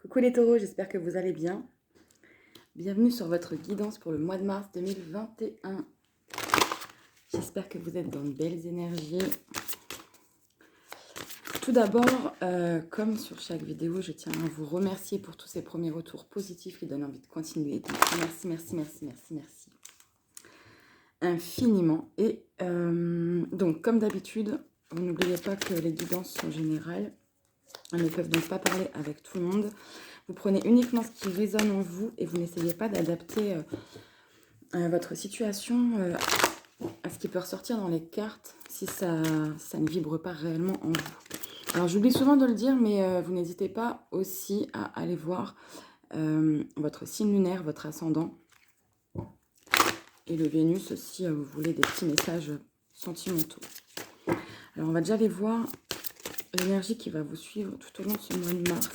Coucou les taureaux, j'espère que vous allez bien. Bienvenue sur votre guidance pour le mois de mars 2021. J'espère que vous êtes dans de belles énergies. Tout d'abord, comme sur chaque vidéo, je tiens à vous remercier pour tous ces premiers retours positifs qui donnent envie de continuer. Donc, merci infiniment. Et donc, comme d'habitude, vous n'oubliez pas que les guidances sont générales. Elles ne peuvent donc pas parler avec tout le monde. Vous prenez uniquement ce qui résonne en vous et vous n'essayez pas d'adapter votre situation à ce qui peut ressortir dans les cartes si ça ne vibre pas réellement en vous. Alors j'oublie souvent de le dire, mais vous n'hésitez pas aussi à aller voir votre signe lunaire, votre ascendant et le Vénus si vous voulez des petits messages sentimentaux. Alors on va déjà aller voir l'énergie qui va vous suivre tout au long de ce mois de mars.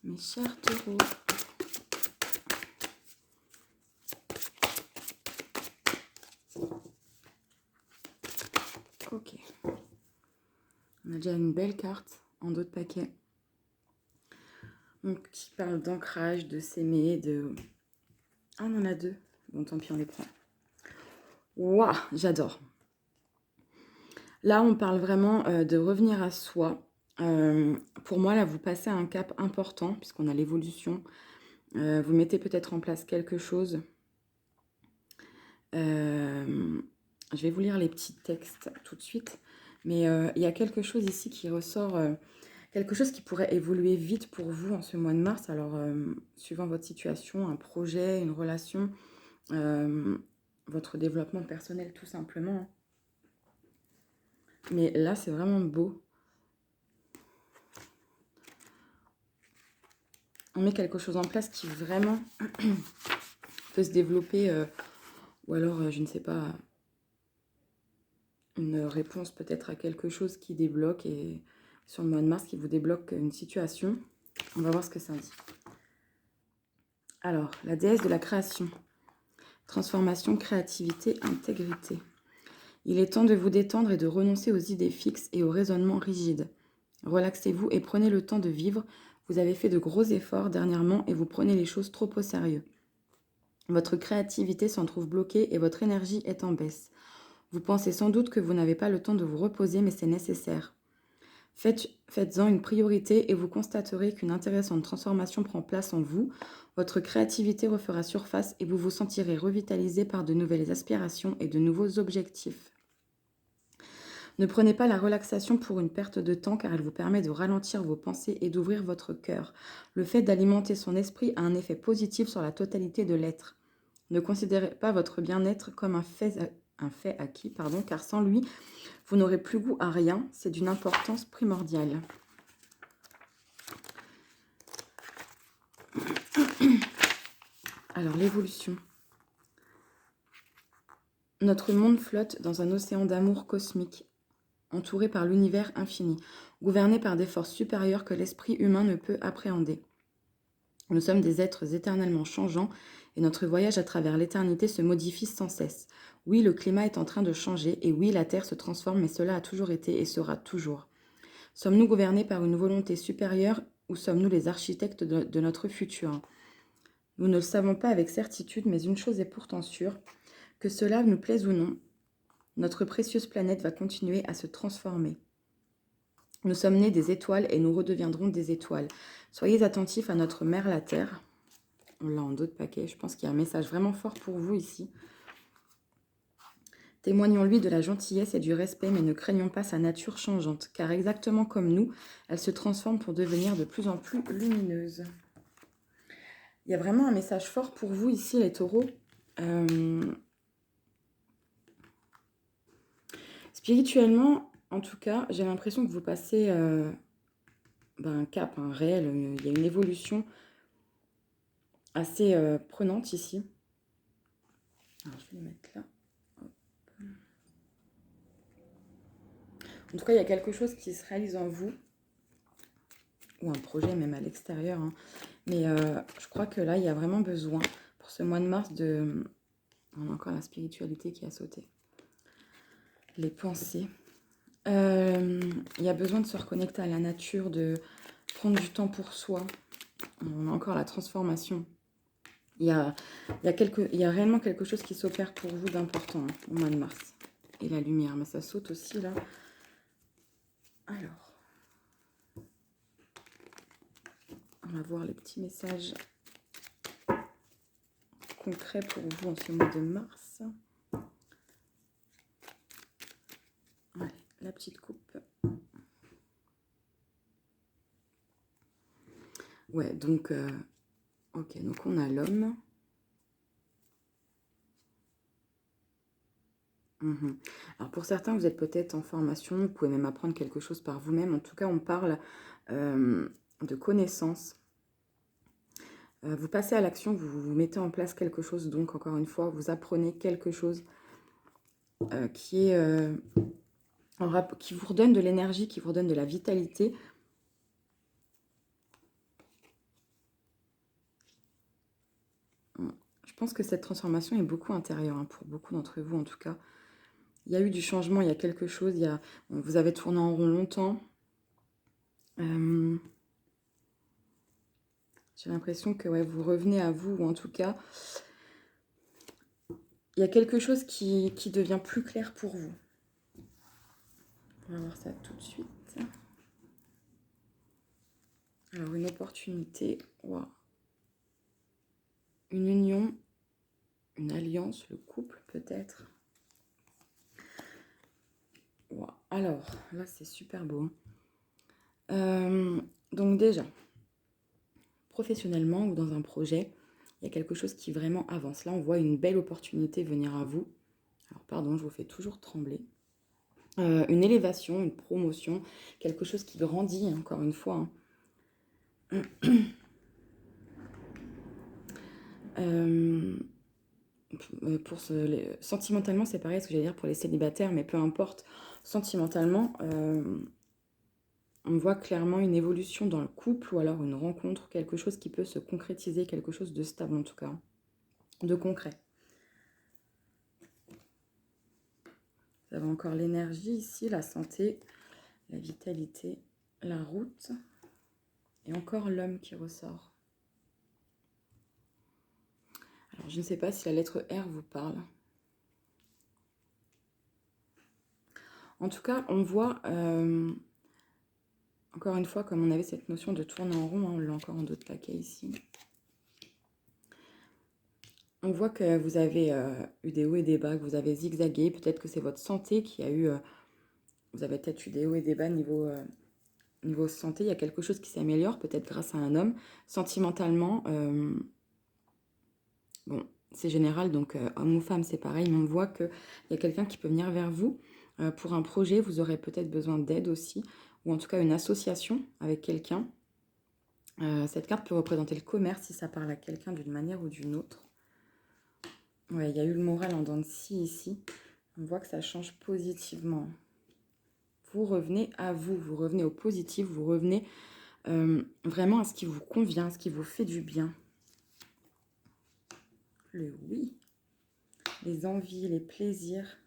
Mes chers taureaux. Ok. On a déjà une belle carte en dos de paquet. Donc, qui parle d'ancrage, de s'aimer, de... Ah, on en a deux. Bon, tant pis, on les prend. Waouh, j'adore. Là, on parle vraiment de revenir à soi. Pour moi, là, vous passez à un cap important, puisqu'on a l'évolution. Vous mettez peut-être en place quelque chose. Je vais vous lire les petits textes tout de suite. Mais il y a quelque chose ici qui ressort, quelque chose qui pourrait évoluer vite pour vous en ce mois de mars. Alors, suivant votre situation, un projet, une relation, votre développement personnel tout simplement. Mais là, c'est vraiment beau. On met quelque chose en place qui vraiment peut se développer, ou alors, je ne sais pas, une réponse peut-être à quelque chose qui débloque, et sur le mois de mars, qui vous débloque une situation. On va voir ce que ça dit. Alors, la déesse de la création. Transformation, créativité, intégrité. Il est temps de vous détendre et de renoncer aux idées fixes et aux raisonnements rigides. Relaxez-vous et prenez le temps de vivre. Vous avez fait de gros efforts dernièrement et vous prenez les choses trop au sérieux. Votre créativité s'en trouve bloquée et votre énergie est en baisse. Vous pensez sans doute que vous n'avez pas le temps de vous reposer, mais c'est nécessaire. Faites-en une priorité et vous constaterez qu'une intéressante transformation prend place en vous. Votre créativité refera surface et vous vous sentirez revitalisé par de nouvelles aspirations et de nouveaux objectifs. Ne prenez pas la relaxation pour une perte de temps car elle vous permet de ralentir vos pensées et d'ouvrir votre cœur. Le fait d'alimenter son esprit a un effet positif sur la totalité de l'être. Ne considérez pas votre bien-être comme un fait acquis, car sans lui, vous n'aurez plus goût à rien. C'est d'une importance primordiale. Alors, l'évolution. Notre monde flotte dans un océan d'amour cosmique, entouré par l'univers infini, gouverné par des forces supérieures que l'esprit humain ne peut appréhender. Nous sommes des êtres éternellement changeants et notre voyage à travers l'éternité se modifie sans cesse. Oui, le climat est en train de changer et oui, la Terre se transforme, mais cela a toujours été et sera toujours. Sommes-nous gouvernés par une volonté supérieure ou sommes-nous les architectes de notre futur ? Nous ne le savons pas avec certitude, mais une chose est pourtant sûre, que cela nous plaise ou non, notre précieuse planète va continuer à se transformer. Nous sommes nés des étoiles et nous redeviendrons des étoiles. Soyez attentifs à notre mère la Terre. On l'a en dos de paquet. Je pense qu'il y a un message vraiment fort pour vous ici. Témoignons-lui de la gentillesse et du respect, mais ne craignons pas sa nature changeante, car exactement comme nous, elle se transforme pour devenir de plus en plus lumineuse. Il y a vraiment un message fort pour vous ici, les taureaux. Spirituellement, en tout cas, j'ai l'impression que vous passez un cap, un réel. Il y a une évolution assez prenante ici. Alors, je vais le mettre là. Hop. En tout cas, il y a quelque chose qui se réalise en vous, ou un projet même à l'extérieur. Hein. Mais je crois que là, il y a vraiment besoin, pour ce mois de mars, de... On a encore la spiritualité qui a sauté. Les pensées. Il y a besoin de se reconnecter à la nature, de prendre du temps pour soi. On a encore la transformation. Il y a réellement quelque chose qui s'opère pour vous d'important au mois de mars. Et la lumière, mais ça saute aussi là. Alors, on va voir les petits messages concrets pour vous en ce mois de mars. Allez, la petite coupe. Ouais, donc, ok, donc on a l'homme. Alors pour certains, vous êtes peut-être en formation, vous pouvez même apprendre quelque chose par vous-même. En tout cas, on parle de connaissances. Vous passez à l'action, vous mettez en place quelque chose, donc encore une fois, vous apprenez quelque chose qui est qui vous redonne de l'énergie, qui vous redonne de la vitalité. Je pense que cette transformation est beaucoup intérieure, hein, pour beaucoup d'entre vous en tout cas. Il y a eu du changement, il y a quelque chose, vous avez tourné en rond longtemps. J'ai l'impression que ouais, vous revenez à vous, ou en tout cas, il y a quelque chose qui devient plus clair pour vous. On va voir ça tout de suite. Alors, une opportunité, wow. Une union, une alliance, le couple peut-être. Wow. Alors, là, c'est super beau. Donc déjà, professionnellement ou dans un projet, il y a quelque chose qui vraiment avance. Là, on voit une belle opportunité venir à vous. Alors, pardon, je vous fais toujours trembler. Une élévation, une promotion, quelque chose qui grandit, encore une fois. Sentimentalement, c'est pareil, ce que j'allais dire pour les célibataires, mais peu importe. Sentimentalement, on voit clairement une évolution dans le couple ou alors une rencontre, quelque chose qui peut se concrétiser, quelque chose de stable en tout cas, de concret. Vous avez encore l'énergie ici, la santé, la vitalité, la route et encore l'homme qui ressort. Alors, je ne sais pas si la lettre R vous parle. En tout cas, on voit, encore une fois, comme on avait cette notion de tourner en rond, hein, on l'a encore en d'autres paquets ici. On voit que vous avez eu des hauts et des bas, que vous avez zigzagué. Peut-être que c'est votre santé qui a eu... vous avez peut-être eu des hauts et des bas niveau santé. Il y a quelque chose qui s'améliore, peut-être grâce à un homme. Sentimentalement, bon, c'est général, donc homme ou femme, c'est pareil. Mais on voit qu'il y a quelqu'un qui peut venir vers vous. Pour un projet, vous aurez peut-être besoin d'aide aussi. Ou en tout cas une association avec quelqu'un. Cette carte peut représenter le commerce si ça parle à quelqu'un d'une manière ou d'une autre. Ouais, il y a eu le moral en dents de scie ici. On voit que ça change positivement. Vous revenez à vous, vous revenez au positif, vous revenez vraiment à ce qui vous convient, à ce qui vous fait du bien. Le oui, les envies, les plaisirs.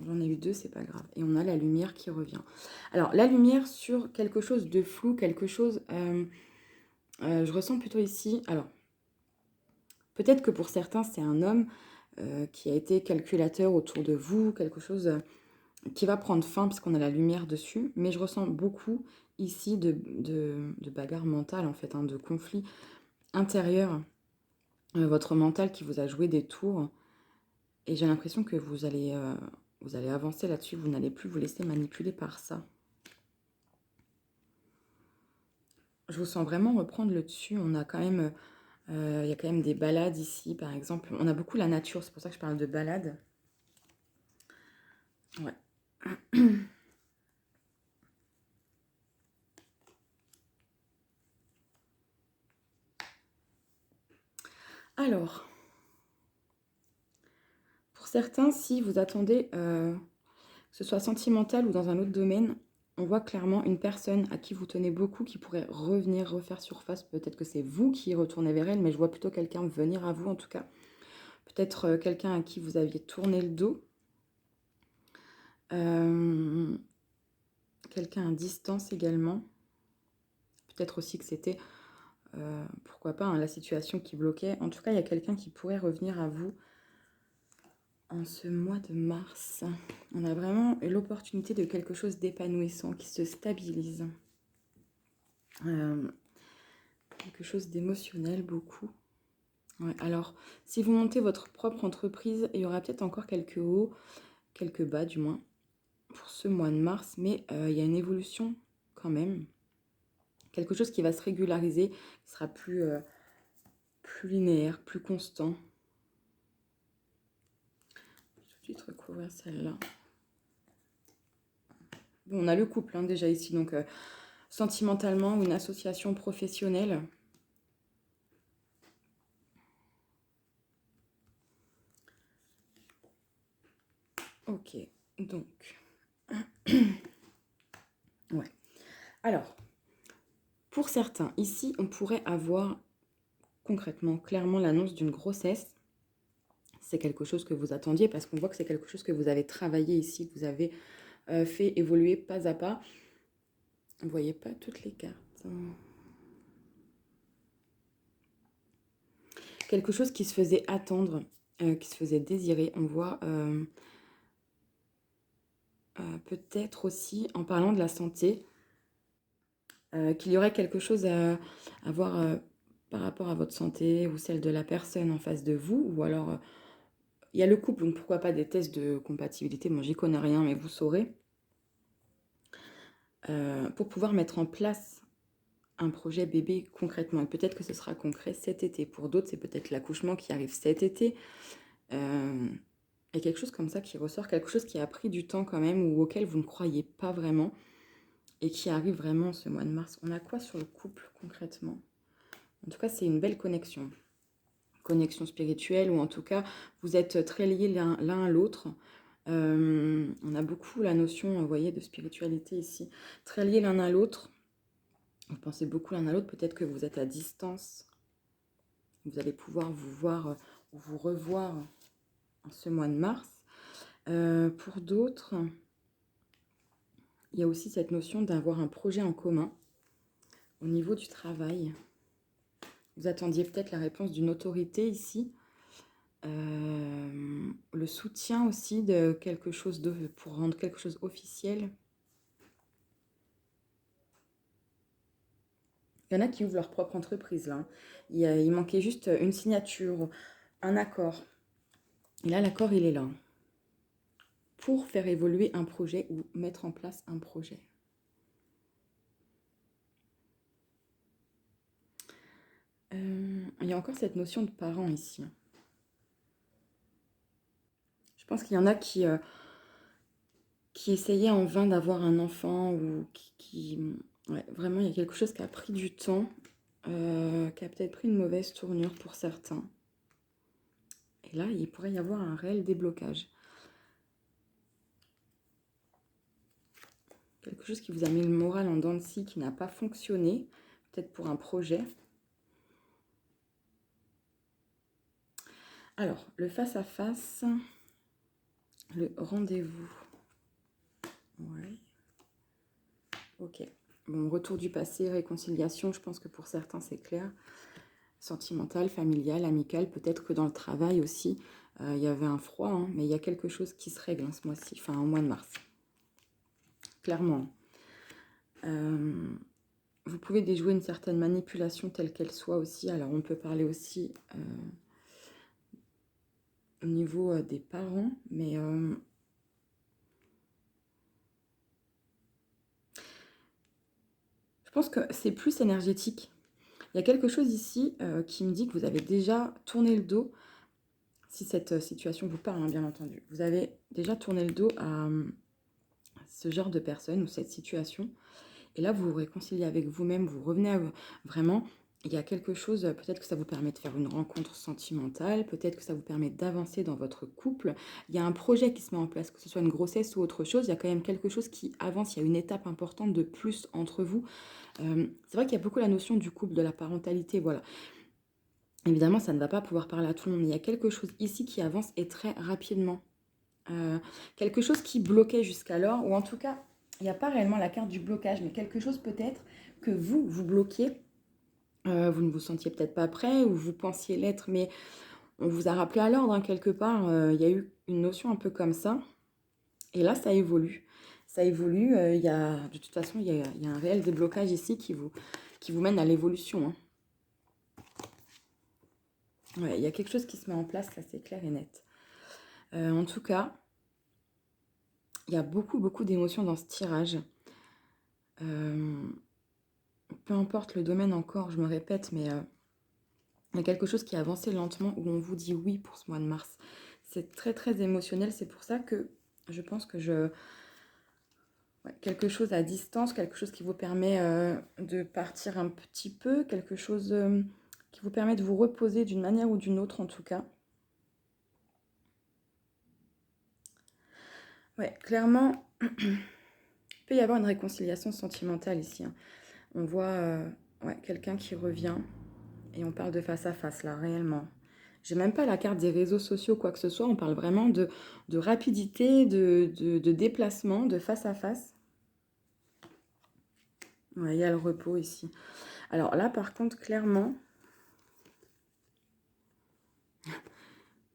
J'en ai eu deux, c'est pas grave. Et on a la lumière qui revient. Alors, la lumière sur quelque chose de flou, quelque chose... je ressens plutôt ici... Alors, peut-être que pour certains, c'est un homme qui a été calculateur autour de vous, quelque chose qui va prendre fin puisqu'on a la lumière dessus. Mais je ressens beaucoup ici de bagarre mentale, en fait, hein, de conflit intérieur. Votre mental qui vous a joué des tours. Et j'ai l'impression que vous allez avancer là-dessus. Vous n'allez plus vous laisser manipuler par ça. Je vous sens vraiment reprendre le dessus. On a quand même... il y a quand même des balades ici, par exemple. On a beaucoup la nature, c'est pour ça que je parle de balades. Ouais. Alors, pour certains, si vous attendez que ce soit sentimental ou dans un autre domaine, on voit clairement une personne à qui vous tenez beaucoup qui pourrait revenir, refaire surface. Peut-être que c'est vous qui retournez vers elle, mais je vois plutôt quelqu'un venir à vous en tout cas. Peut-être quelqu'un à qui vous aviez tourné le dos. Quelqu'un à distance également. Peut-être aussi que c'était, pourquoi pas, hein, la situation qui bloquait. En tout cas, il y a quelqu'un qui pourrait revenir à vous en ce mois de mars. On a vraiment l'opportunité de quelque chose d'épanouissant, qui se stabilise. Quelque chose d'émotionnel, beaucoup. Ouais, alors, si vous montez votre propre entreprise, il y aura peut-être encore quelques hauts, quelques bas du moins, pour ce mois de mars, mais il y a une évolution quand même. Quelque chose qui va se régulariser, qui sera plus linéaire, plus constant. Je vais tout de suite recouvrir celle-là. Bon, on a le couple hein, déjà ici, donc sentimentalement ou une association professionnelle. Ok, donc... ouais. Alors, pour certains, ici, on pourrait avoir concrètement, clairement, l'annonce d'une grossesse. C'est quelque chose que vous attendiez parce qu'on voit que c'est quelque chose que vous avez travaillé ici, que vous avez fait évoluer pas à pas. Vous voyez pas toutes les cartes. Quelque chose qui se faisait attendre, qui se faisait désirer. On voit peut-être aussi, en parlant de la santé, qu'il y aurait quelque chose à voir par rapport à votre santé ou celle de la personne en face de vous. Ou alors, il y a le couple, donc pourquoi pas des tests de compatibilité. Moi, j'y connais rien, mais vous saurez. Pour pouvoir mettre en place un projet bébé concrètement. Et peut-être que ce sera concret cet été. Pour d'autres, c'est peut-être l'accouchement qui arrive cet été. Et quelque chose comme ça qui ressort, quelque chose qui a pris du temps quand même ou auquel vous ne croyez pas vraiment et qui arrive vraiment ce mois de mars. On a quoi sur le couple concrètement? En tout cas, c'est une belle connexion. Connexion spirituelle ou en tout cas, vous êtes très liés l'un à l'autre. On a beaucoup la notion, vous voyez, de spiritualité ici. Très liés l'un à l'autre. Vous pensez beaucoup l'un à l'autre. Peut-être que vous êtes à distance. Vous allez pouvoir vous voir ou vous revoir en ce mois de mars. Pour d'autres, il y a aussi cette notion d'avoir un projet en commun au niveau du travail. Vous attendiez peut-être la réponse d'une autorité ici. Le soutien aussi de quelque chose pour rendre quelque chose officiel. Il y en a qui ouvrent leur propre entreprise là. Il manquait juste une signature, un accord. Et là, l'accord, il est là. Pour faire évoluer un projet ou mettre en place un projet. Il y a encore cette notion de parents ici. Je pense qu'il y en a qui essayaient en vain d'avoir un enfant ou ouais, vraiment, il y a quelque chose qui a pris du temps, qui a peut-être pris une mauvaise tournure pour certains. Et là, il pourrait y avoir un réel déblocage. Quelque chose qui vous a mis le moral en dents de scie, qui n'a pas fonctionné, peut-être pour un projet. Alors, le face-à-face, le rendez-vous. Ouais. Ok. Bon, retour du passé, réconciliation, je pense que pour certains, c'est clair. Sentimental, familial, amical, peut-être que dans le travail aussi, il y avait un froid, hein, mais il y a quelque chose qui se règle ce mois-ci, enfin au mois de mars. Clairement. Vous pouvez déjouer une certaine manipulation telle qu'elle soit aussi. Alors on peut parler aussi au niveau des parents, mais je pense que c'est plus énergétique. Il y a quelque chose ici qui me dit que vous avez déjà tourné le dos, si cette situation vous parle, hein, bien entendu. Vous avez déjà tourné le dos à ce genre de personne ou cette situation. Et là, vous vous réconciliez avec vous-même, vous revenez à vous. Vraiment, il y a quelque chose, peut-être que ça vous permet de faire une rencontre sentimentale, peut-être que ça vous permet d'avancer dans votre couple. Il y a un projet qui se met en place, que ce soit une grossesse ou autre chose, il y a quand même quelque chose qui avance, il y a une étape importante de plus entre vous. C'est vrai qu'il y a beaucoup la notion du couple, de la parentalité, voilà. Évidemment, ça ne va pas pouvoir parler à tout le monde, mais il y a quelque chose ici qui avance et très rapidement. Quelque chose qui bloquait jusqu'alors, ou en tout cas, il n'y a pas réellement la carte du blocage, mais quelque chose peut-être que vous bloquiez. Vous ne vous sentiez peut-être pas prêt, ou vous pensiez l'être, mais on vous a rappelé à l'ordre, hein, quelque part. Il y a eu une notion un peu comme ça. Et là, ça évolue. Ça évolue. De toute façon, il y a un réel déblocage ici qui vous mène à l'évolution, hein. Ouais, il y a quelque chose qui se met en place, ça c'est clair et net. En tout cas, il y a beaucoup, beaucoup d'émotions dans ce tirage. Peu importe le domaine encore, je me répète, mais il y a quelque chose qui a avancé lentement où on vous dit oui pour ce mois de mars. C'est très, très émotionnel. C'est pour ça que je pense que ouais, quelque chose à distance, quelque chose qui vous permet de partir un petit peu, quelque chose qui vous permet de vous reposer d'une manière ou d'une autre en tout cas. Ouais, clairement, il peut y avoir une réconciliation sentimentale ici, hein. On voit ouais, quelqu'un qui revient et on parle de face à face là, réellement. J'ai même pas la carte des réseaux sociaux, quoi que ce soit. On parle vraiment de rapidité, de déplacement, de face à face. Ouais, il y a le repos ici. Alors là, par contre, clairement,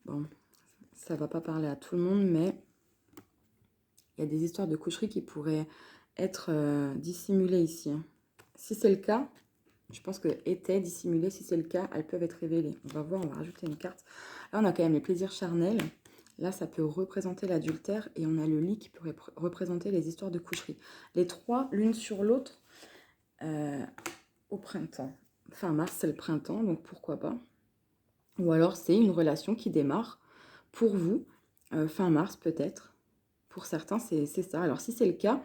bon, ça va pas parler à tout le monde, mais il y a des histoires de coucherie qui pourraient être dissimulées ici, hein. Si c'est le cas, je pense que étaient dissimulées. Si c'est le cas, elles peuvent être révélées. On va voir, on va rajouter une carte. Là, on a quand même les plaisirs charnels. Là, ça peut représenter l'adultère. Et on a le lit qui pourrait représenter les histoires de coucherie. Les trois, l'une sur l'autre, au printemps. Fin mars, c'est le printemps, donc pourquoi pas. Ou alors, c'est une relation qui démarre pour vous, fin mars peut-être. Pour certains, c'est ça. Alors, si c'est le cas,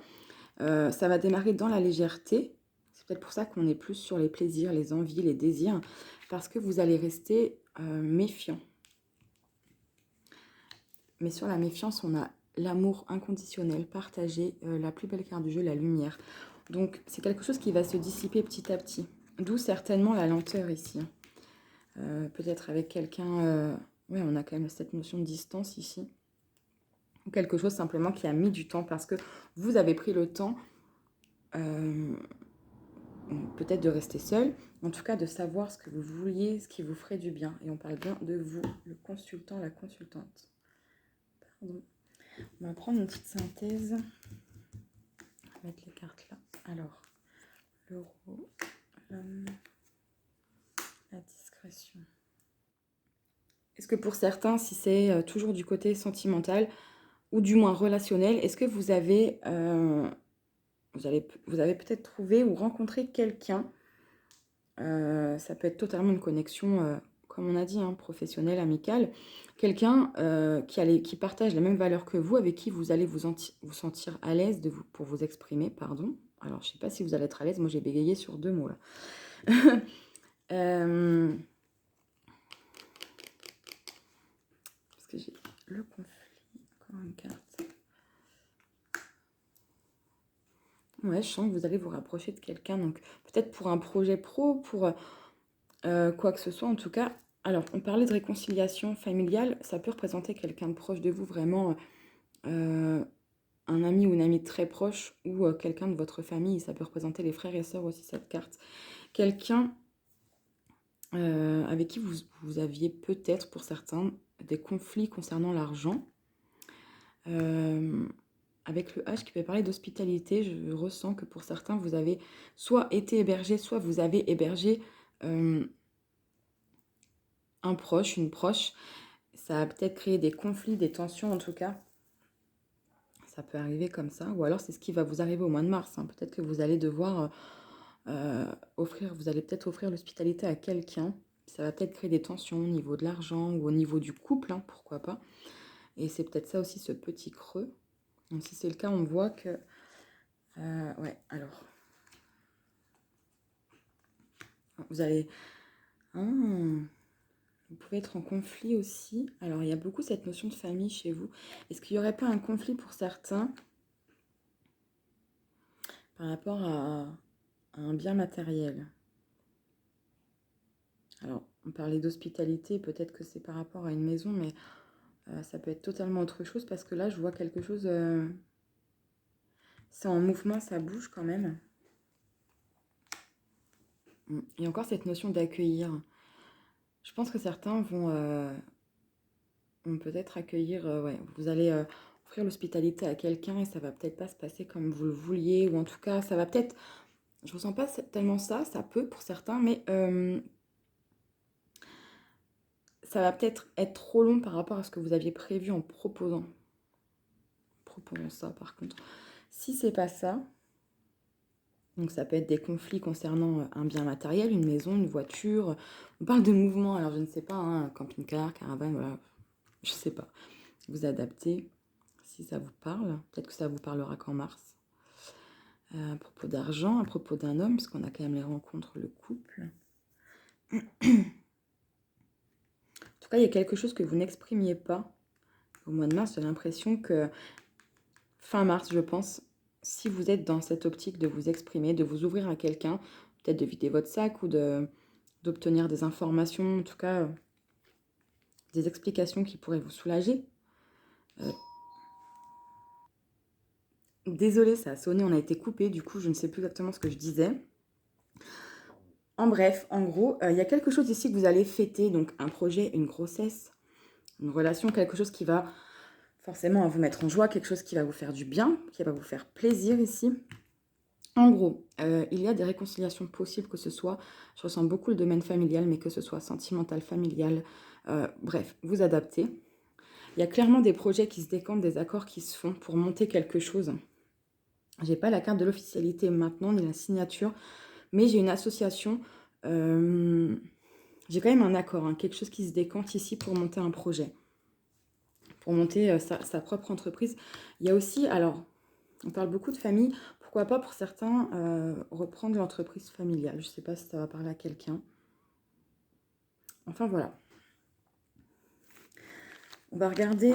ça va démarrer dans la légèreté. C'est peut-être pour ça qu'on est plus sur les plaisirs, les envies, les désirs, parce que vous allez rester méfiant. Mais sur la méfiance, on a l'amour inconditionnel, partagé, la plus belle carte du jeu, la lumière. Donc, c'est quelque chose qui va se dissiper petit à petit. D'où certainement la lenteur ici. Peut-être avec quelqu'un... ouais, on a quand même cette notion de distance ici. Ou quelque chose simplement qui a mis du temps parce que vous avez pris le temps... peut-être de rester seul, en tout cas de savoir ce que vous vouliez, ce qui vous ferait du bien. Et on parle bien de vous, le consultant, la consultante. Pardon. On va prendre une petite synthèse. On va mettre les cartes là. Alors, l'euro, l'homme, la discrétion. Est-ce que pour certains, si c'est toujours du côté sentimental, ou du moins relationnel, est-ce que vous avez peut-être trouvé ou rencontré quelqu'un, ça peut être totalement une connexion, comme on a dit, hein, professionnelle, amicale, quelqu'un qui partage les mêmes valeurs que vous, avec qui vous allez vous sentir à l'aise pour vous exprimer, pardon. Alors, je ne sais pas si vous allez être à l'aise, moi j'ai bégayé sur 2 mots là. Parce que j'ai le conflit, encore une carte. Ouais, je sens que vous allez vous rapprocher de quelqu'un, donc peut-être pour un projet pro, pour quoi que ce soit en tout cas. Alors, on parlait de réconciliation familiale, ça peut représenter quelqu'un de proche de vous, vraiment un ami ou une amie très proche, ou quelqu'un de votre famille, ça peut représenter les frères et sœurs aussi, cette carte. Quelqu'un avec qui vous aviez peut-être, pour certains, des conflits concernant l'argent. Avec le H qui peut parler d'hospitalité, je ressens que pour certains, vous avez soit été hébergé, soit vous avez hébergé un proche, une proche. Ça a peut-être créé des conflits, des tensions en tout cas. Ça peut arriver comme ça. Ou alors c'est ce qui va vous arriver au mois de mars, hein. Peut-être que vous allez devoir vous allez peut-être offrir l'hospitalité à quelqu'un. Ça va peut-être créer des tensions au niveau de l'argent ou au niveau du couple, hein, pourquoi pas. Et c'est peut-être ça aussi, ce petit creux. Donc si c'est le cas, on voit que... ouais, alors... Vous allez... Ah, vous pouvez être en conflit aussi. Alors, il y a beaucoup cette notion de famille chez vous. Est-ce qu'il n'y aurait pas un conflit pour certains par rapport à un bien matériel? Alors, on parlait d'hospitalité, peut-être que c'est par rapport à une maison, mais Ça peut être totalement autre chose parce que là, je vois quelque chose... c'est en mouvement, ça bouge quand même. Et encore cette notion d'accueillir. Je pense que certains vont peut-être accueillir... ouais, vous allez offrir l'hospitalité à quelqu'un et ça va peut-être pas se passer comme vous le vouliez. Ou en tout cas, ça va peut-être... Je ressens pas tellement ça, ça peut pour certains, mais ça va peut-être être trop long par rapport à ce que vous aviez prévu en proposant. Proposons ça par contre. Si c'est pas ça, donc ça peut être des conflits concernant un bien matériel, une maison, une voiture. On parle de mouvement, alors je ne sais pas, hein, camping-car, caravane, voilà, je sais pas. Vous adaptez si ça vous parle. Peut-être que ça vous parlera qu'en mars. À propos d'argent, à propos d'un homme, parce qu'on a quand même les rencontres, le couple. En tout cas, il y a quelque chose que vous n'exprimiez pas au mois de mars. J'ai l'impression que fin mars, je pense, si vous êtes dans cette optique de vous exprimer, de vous ouvrir à quelqu'un, peut-être de vider votre sac ou d'obtenir des informations, en tout cas des explications qui pourraient vous soulager. Désolée, ça a sonné, on a été coupé, du coup je ne sais plus exactement ce que je disais. En bref, en gros, il y a quelque chose ici que vous allez fêter, donc un projet, une grossesse, une relation, quelque chose qui va forcément vous mettre en joie, quelque chose qui va vous faire du bien, qui va vous faire plaisir ici. En gros, il y a des réconciliations possibles, que ce soit, je ressens beaucoup le domaine familial, mais que ce soit sentimental, familial, bref, vous adaptez. Il y a clairement des projets qui se décantent, des accords qui se font pour monter quelque chose. J'ai pas la carte de l'officialité maintenant, ni la signature, mais j'ai une association, j'ai quand même un accord, hein, quelque chose qui se décante ici pour monter un projet, pour monter sa propre entreprise. Il y a aussi, alors, on parle beaucoup de famille, pourquoi pas pour certains reprendre l'entreprise familiale. Je ne sais pas si ça va parler à quelqu'un. Enfin voilà. On va regarder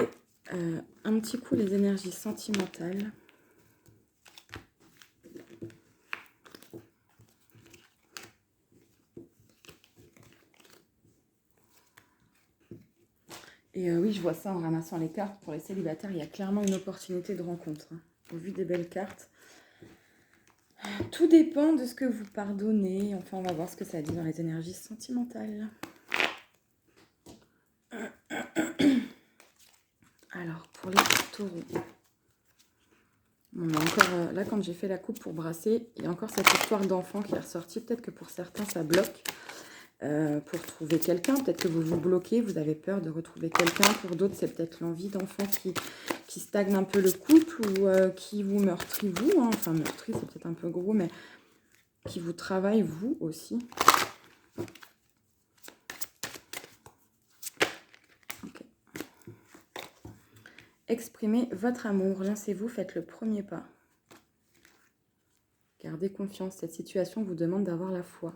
un petit coup les énergies sentimentales. Et oui, je vois ça en ramassant les cartes. Pour les célibataires, il y a clairement une opportunité de rencontre. Hein. Au vu des belles cartes. Tout dépend de ce que vous pardonnez. Enfin, on va voir ce que ça dit dans les énergies sentimentales. Alors, pour les taureaux. On a encore, là, quand j'ai fait la coupe pour brasser, il y a encore cette histoire d'enfant qui est ressortie. Peut-être que pour certains, ça bloque. Pour trouver quelqu'un, peut-être que vous vous bloquez, vous avez peur de retrouver quelqu'un. Pour d'autres, c'est peut-être l'envie d'enfant qui stagne un peu le couple ou qui vous meurtrit vous. Hein. Enfin, meurtrit, c'est peut-être un peu gros, mais qui vous travaille vous aussi. Okay. Exprimez votre amour, lancez-vous, faites le premier pas. Gardez confiance, cette situation vous demande d'avoir la foi.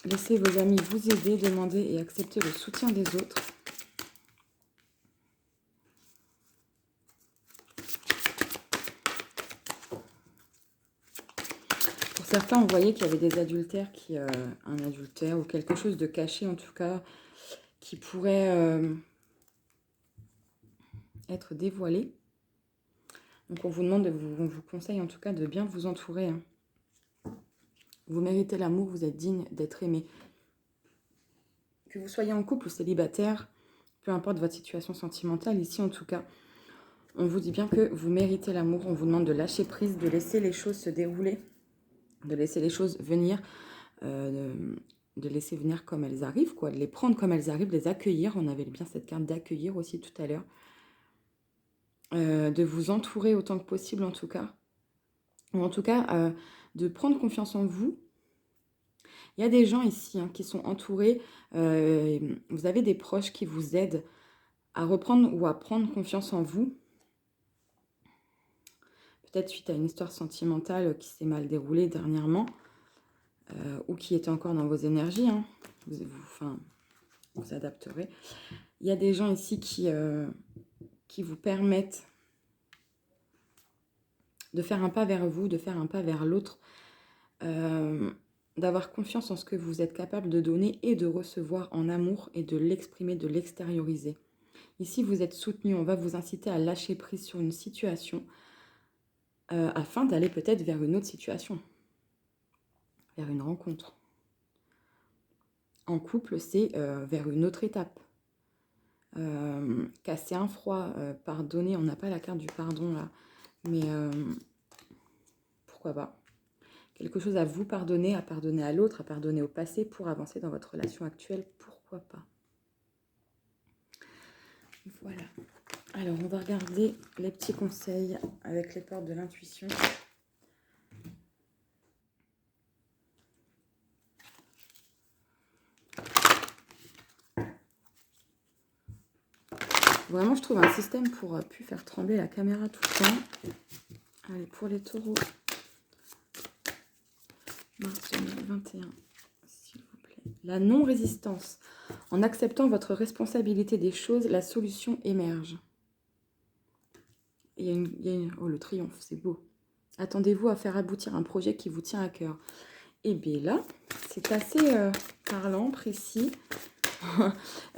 Laissez vos amis vous aider, demander et accepter le soutien des autres. Pour certains, vous voyez qu'il y avait des adultères, un adultère ou quelque chose de caché en tout cas, qui pourrait être dévoilé. Donc on vous demande, on vous conseille en tout cas de bien vous entourer. Hein. Vous méritez l'amour, vous êtes digne d'être aimé. Que vous soyez en couple ou célibataire, peu importe votre situation sentimentale, ici en tout cas, on vous dit bien que vous méritez l'amour. On vous demande de lâcher prise, de laisser les choses se dérouler, de laisser les choses venir, de laisser venir comme elles arrivent, quoi, de les prendre comme elles arrivent, de les accueillir. On avait bien cette carte d'accueillir aussi tout à l'heure. De vous entourer autant que possible en tout cas. Ou en tout cas, de prendre confiance en vous. Il y a des gens ici qui sont entourés. Vous avez des proches qui vous aident à reprendre ou à prendre confiance en vous. Peut-être suite à une histoire sentimentale qui s'est mal déroulée dernièrement. Ou qui était encore dans vos énergies. Hein. Vous adapterez. Il y a des gens ici qui vous permettent de faire un pas vers vous, de faire un pas vers l'autre. d'avoir confiance en ce que vous êtes capable de donner et de recevoir en amour et de l'exprimer, de l'extérioriser. Ici, vous êtes soutenu, on va vous inciter à lâcher prise sur une situation afin d'aller peut-être vers une autre situation, vers une rencontre. En couple, c'est vers une autre étape. Casser un froid, pardonner, on n'a pas la carte du pardon là, mais pourquoi pas. Quelque chose à vous pardonner, à pardonner à l'autre, à pardonner au passé pour avancer dans votre relation actuelle, pourquoi pas. Voilà. Alors, on va regarder les petits conseils avec les portes de l'intuition. Vraiment, je trouve un système pour plus faire trembler la caméra tout le temps. Allez, pour les taureaux. Mars 2021, s'il vous plaît. La non-résistance. En acceptant votre responsabilité des choses, la solution émerge. Oh, le triomphe, c'est beau. Attendez-vous à faire aboutir un projet qui vous tient à cœur. Et bien là, c'est assez parlant, précis.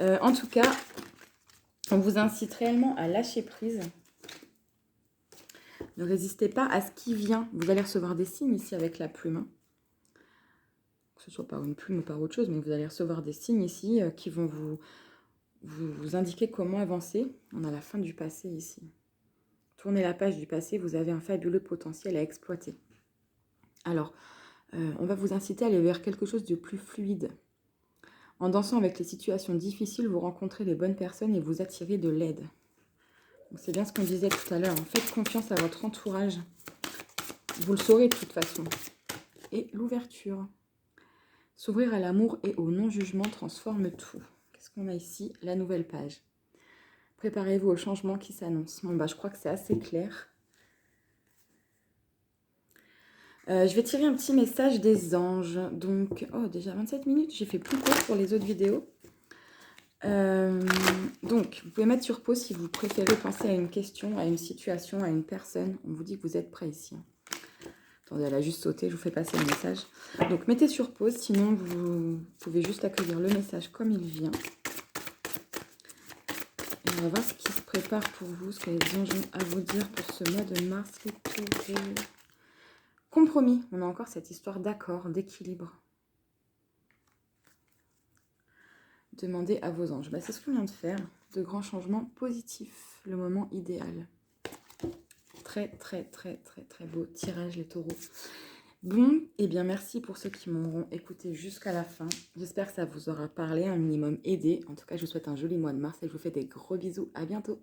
En tout cas, on vous incite réellement à lâcher prise. Ne résistez pas à ce qui vient. Vous allez recevoir des signes ici avec la plume. Hein. Que ce soit par une plume ou par autre chose, mais vous allez recevoir des signes ici qui vont vous indiquer comment avancer. On a la fin du passé ici. Tournez la page du passé, vous avez un fabuleux potentiel à exploiter. Alors, on va vous inciter à aller vers quelque chose de plus fluide. En dansant avec les situations difficiles, vous rencontrez les bonnes personnes et vous attirez de l'aide. C'est bien ce qu'on disait tout à l'heure. Faites confiance à votre entourage. Vous le saurez de toute façon. Et l'ouverture. S'ouvrir à l'amour et au non-jugement transforme tout. Qu'est-ce qu'on a ici? La nouvelle page. Préparez-vous au changement qui s'annonce. Bon, je crois que c'est assez clair. Je vais tirer un petit message des anges. Donc, oh, déjà 27 minutes. J'ai fait plus court pour les autres vidéos. Donc, vous pouvez mettre sur pause si vous préférez penser à une question, à une situation, à une personne. On vous dit que vous êtes prêt ici. Attendez, elle a juste sauté, je vous fais passer le message. Donc, mettez sur pause, sinon vous pouvez juste accueillir le message comme il vient. Et on va voir ce qui se prépare pour vous, ce que les anges ont à vous dire pour ce mois de mars. Compromis, on a encore cette histoire d'accord, d'équilibre. Demandez à vos anges. C'est ce qu'on vient de faire. De grands changements positifs. Le moment idéal. Très, très, très, très, très beau tirage, les taureaux. Bon, et bien merci pour ceux qui m'auront écouté jusqu'à la fin. J'espère que ça vous aura parlé, un minimum aidé. En tout cas, je vous souhaite un joli mois de mars et je vous fais des gros bisous. À bientôt.